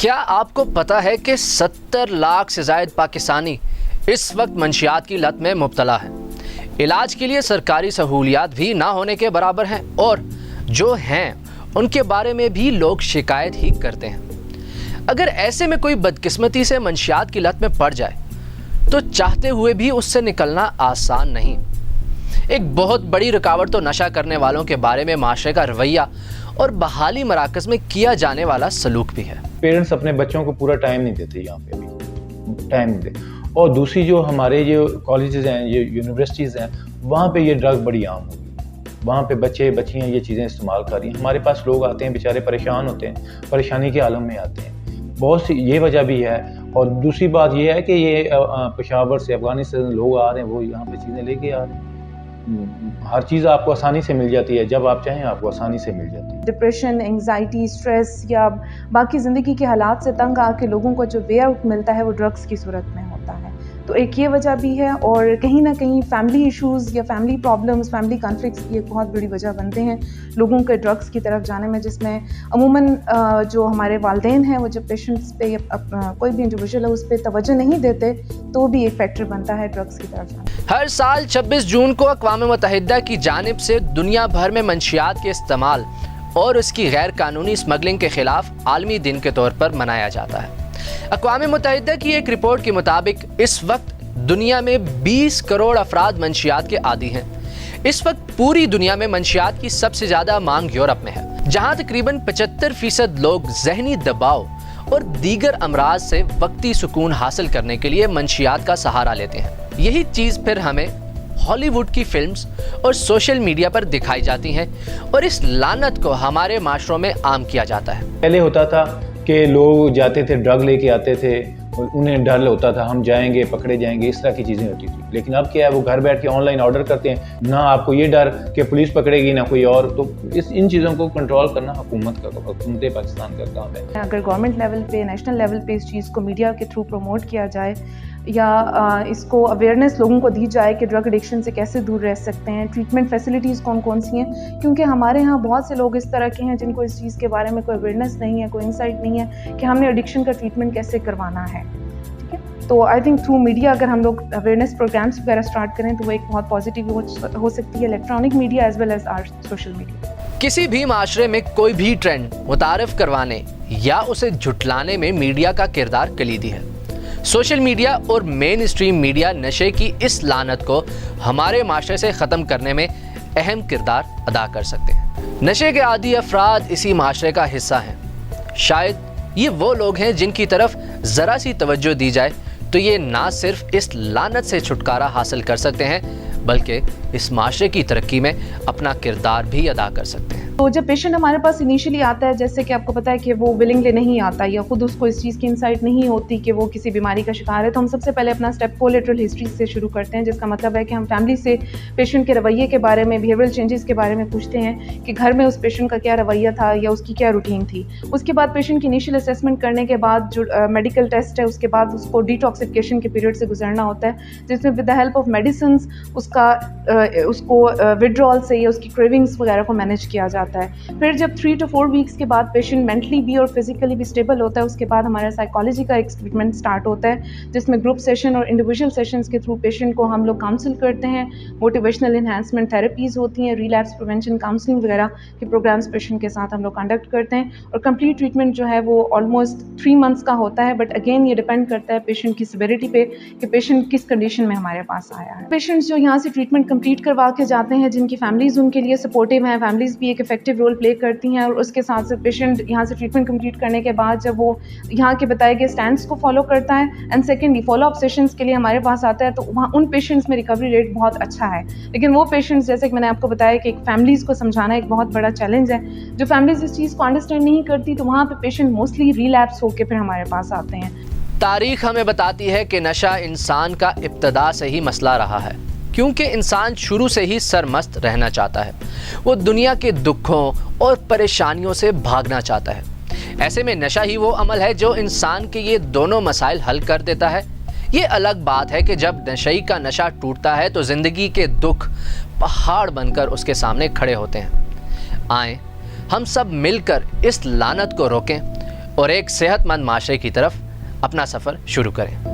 کیا آپ کو پتا ہے کہ 70 لاکھ سے زائد پاکستانی اس وقت منشیات کی لت میں مبتلا ہیں؟ علاج کے لیے سرکاری سہولیات بھی نہ ہونے کے برابر ہیں، اور جو ہیں ان کے بارے میں بھی لوگ شکایت ہی کرتے ہیں۔ اگر ایسے میں کوئی بدقسمتی سے منشیات کی لت میں پڑ جائے تو چاہتے ہوئے بھی اس سے نکلنا آسان نہیں۔ ایک بہت بڑی رکاوٹ تو نشہ کرنے والوں کے بارے میں معاشرے کا رویہ اور بحالی مراکز میں کیا جانے والا سلوک بھی ہے۔ پیرنٹس اپنے بچوں کو پورا ٹائم نہیں دیتے، یہاں پہ بھی ٹائم نہیں دیتے، اور دوسری جو ہمارے جو کالجز ہیں، یہ یونیورسٹیز ہیں، وہاں پہ یہ ڈرگ بڑی عام ہوگی۔ وہاں پہ بچے بچیاں یہ چیزیں استعمال کر رہی ہیں۔ ہمارے پاس لوگ آتے ہیں بیچارے پریشان ہوتے ہیں، پریشانی کے عالم میں آتے ہیں، بہت سی یہ وجہ بھی ہے۔ اور دوسری بات یہ ہے کہ یہ پشاور سے افغانستان سے لوگ آ رہے ہیں، وہ یہاں پہ چیزیں لے کے آ رہے ہیں۔ ہر چیز آپ کو آسانی سے مل جاتی ہے، جب آپ چاہیں آپ کو آسانی سے مل جاتی ہے۔ ڈپریشن، انگزائٹی، اسٹریس یا باقی زندگی کے حالات سے تنگ آ کے لوگوں کو جو وے آؤٹ ملتا ہے وہ ڈرگس کی صورت میں ہوتا ہے۔ تو ایک یہ وجہ بھی ہے، اور کہیں نہ کہیں فیملی ایشوز یا فیملی پرابلمز، فیملی کانفلکٹس کی ایک بہت بڑی وجہ بنتے ہیں لوگوں کے ڈرگس کی طرف جانے میں، جس میں عموماً جو ہمارے والدین ہیں وہ جب پیشنٹس پہ یا کوئی بھی انڈیویجول ہے اس پہ توجہ نہیں دیتے تو بھی ایک فیکٹر بنتا ہے ڈرگس کی طرف جانے۔ ہر سال 26 جون کو اقوام متحدہ کی جانب سے دنیا بھر میں منشیات کے استعمال اور اس کی غیر قانونی اسمگلنگ کے خلاف عالمی دن کے طور پر منایا جاتا ہے۔ اقوام متحدہ کی ایک رپورٹ کے مطابق اس وقت دنیا میں 20 کروڑ افراد منشیات کے عادی ہیں۔ اس وقت پوری دنیا میں منشیات کی سب سے زیادہ مانگ یورپ میں ہے، جہاں تقریباً 75% لوگ ذہنی دباؤ اور دیگر امراض سے وقتی سکون حاصل کرنے کے لیے منشیات کا سہارا لیتے ہیں۔ یہی چیز پھر ہمیں ہالی ووڈ کی فلمز اور سوشل میڈیا پر دکھائی جاتی ہیں، اور اس لعنت کو ہمارے معاشروں میں عام کیا جاتا ہے۔ پہلے ہوتا تھا کہ لوگ جاتے تھے ڈرگ لے کے آتے تھے، انہیں ڈر ہوتا تھا ہم جائیں گے پکڑے جائیں گے، اس طرح کی چیزیں ہوتی تھی۔ لیکن اب کیا ہے، وہ گھر بیٹھ کے آن لائن آرڈر کرتے ہیں، نہ آپ کو یہ ڈر کہ پولیس پکڑے گی نہ کوئی اور۔ تو ان چیزوں کو کنٹرول کرنا حکومت پاکستان کا کام ہے۔ اگر گورنمنٹ لیول پہ، نیشنل لیول پہ اس چیز کو میڈیا کے تھرو پروموٹ کیا جائے، یا اس کو اویئرنیس لوگوں کو دی جائے کہ ڈرگ ایڈکشن سے کیسے دور رہ سکتے ہیں، ٹریٹمنٹ فیسلٹیز کون کون سی ہیں، کیونکہ ہمارے ہاں بہت سے لوگ اس طرح کے ہیں جن کو اس چیز کے بارے میں کوئی اویئرنیس نہیں ہے، کوئی انسائٹ نہیں ہے کہ ہم نے ایڈکشن کا ٹریٹمنٹ کیسے کروانا ہے۔ ٹھیک ہے، تو آئی تھنک تھرو میڈیا اگر ہم لوگ اویئرنیس پروگرامس وغیرہ اسٹارٹ کریں تو وہ ایک بہت پازیٹیو ہو سکتی ہے، electronic media as well as are social media. کسی بھی معاشرے میں کوئی بھی ٹرینڈ متعارف کروانے یا اسے جھٹلانے میں میڈیا کا کردار کلیدی ہے۔ سوشل میڈیا اور مین اسٹریم میڈیا نشے کی اس لعنت کو ہمارے معاشرے سے ختم کرنے میں اہم کردار ادا کر سکتے ہیں۔ نشے کے عادی افراد اسی معاشرے کا حصہ ہیں۔ شاید یہ وہ لوگ ہیں جن کی طرف ذرا سی توجہ دی جائے تو یہ نہ صرف اس لعنت سے چھٹکارا حاصل کر سکتے ہیں بلکہ اس معاشرے کی ترقی میں اپنا کردار بھی ادا کر سکتے ہیں۔ تو جب پیشنٹ ہمارے پاس انیشلی آتا ہے، جیسے کہ آپ کو پتہ ہے کہ وہ ولنگلی نہیں آتا یا خود اس کو اس چیز کی انسائٹ نہیں ہوتی کہ وہ کسی بیماری کا شکار ہے، تو ہم سب سے پہلے اپنا اسٹیپ کولیٹرل ہسٹری سے شروع کرتے ہیں، جس کا مطلب ہے کہ ہم فیملی سے پیشنٹ کے رویے کے بارے میں، بیہیورل چینجز کے بارے میں پوچھتے ہیں کہ گھر میں اس پیشنٹ کا کیا رویہ تھا یا اس کی کیا روٹین تھی۔ اس کے بعد پیشنٹ کی انیشیل اسیسمنٹ کرنے کے بعد جو میڈیکل ٹیسٹ ہے، اس کے بعد اس کو ڈیٹاکسیفیکیشن کے پیریڈ سے گزرنا ہوتا ہے، جس میں with the help of medicines اس کو وڈرال سے یا اس کی کریونگس وغیرہ کو مینیج کیا جاتا ہے۔ پھر جب 3 to 4 ویکس کے بعد پیشنٹ مینٹلی بھی اور فزیکلی بھی اسٹیبل ہوتا ہے، اس کے بعد ہمارا سائیکالوجی کا ایک ٹریٹمنٹ اسٹارٹ ہوتا ہے، جس میں گروپ سیشن اور انڈیویجول سیشنز کے تھرو پیشنٹ کو ہم لوگ کاؤنسل کرتے ہیں، موٹیویشنل انہینسمنٹ تھراپیز ہوتی ہیں، ریلیپس پریونشن کاؤنسلنگ وغیرہ کے پروگرامس پیشنٹ کے ساتھ ہم لوگ کنڈکٹ کرتے ہیں، اور کمپلیٹ ٹریٹمنٹ جو ہے وہ آلموسٹ 3 months کا ہوتا ہے۔ بٹ اگین یہ ڈیپینڈ کرتا ہے پیشنٹ کی سیویرٹی پہ کہ پیشنٹ کس کنڈیشن میں ہمارے پاس آیا ہے۔ پیشنٹس جو یہاں سے ٹریٹمنٹ کمپلیٹ کروا کے جاتے ہیں، جن کی فیملیز ان کے لیے سپورٹیو ہیں، فیملیز بھی ایک افیکٹو رول پلے کرتی ہیں، اور اس کے ساتھ ساتھ پیشنٹ یہاں سے ٹریٹمنٹ کمپلیٹ کرنے کے بعد جب وہ یہاں کے بتائے گئے اسٹینڈس کو فالو کرتا ہے، and secondly follow up sessions کے لیے ہمارے پاس آتا ہے، تو وہاں ان پیشنٹس میں ریکوری ریٹ بہت اچھا ہے۔ لیکن وہ پیشنٹس، جیسے کہ میں نے آپ کو بتایا کہ ایک فیملیز کو سمجھانا ایک بہت بڑا چیلنج ہے، جو فیملیز اس چیز کو انڈرسٹینڈ نہیں کرتی، تو وہاں پہ پیشنٹ موسٹلی ریلیپس ہو کے پھر ہمارے پاس آتے ہیں۔ تاریخ ہمیں بتاتی ہے کہ نشہ انسان کا ابتدا سے ہی مسئلہ رہا ہے، کیونکہ انسان شروع سے ہی سرمست رہنا چاہتا ہے۔ وہ دنیا کے دکھوں اور پریشانیوں سے بھاگنا چاہتا ہے۔ ایسے میں نشہ ہی وہ عمل ہے جو انسان کے یہ دونوں مسائل حل کر دیتا ہے۔ یہ الگ بات ہے کہ جب نشئی کا نشہ ٹوٹتا ہے تو زندگی کے دکھ پہاڑ بن کر اس کے سامنے کھڑے ہوتے ہیں۔ آئیں ہم سب مل کر اس لعنت کو روکیں اور ایک صحت مند معاشرے کی طرف اپنا سفر شروع کریں۔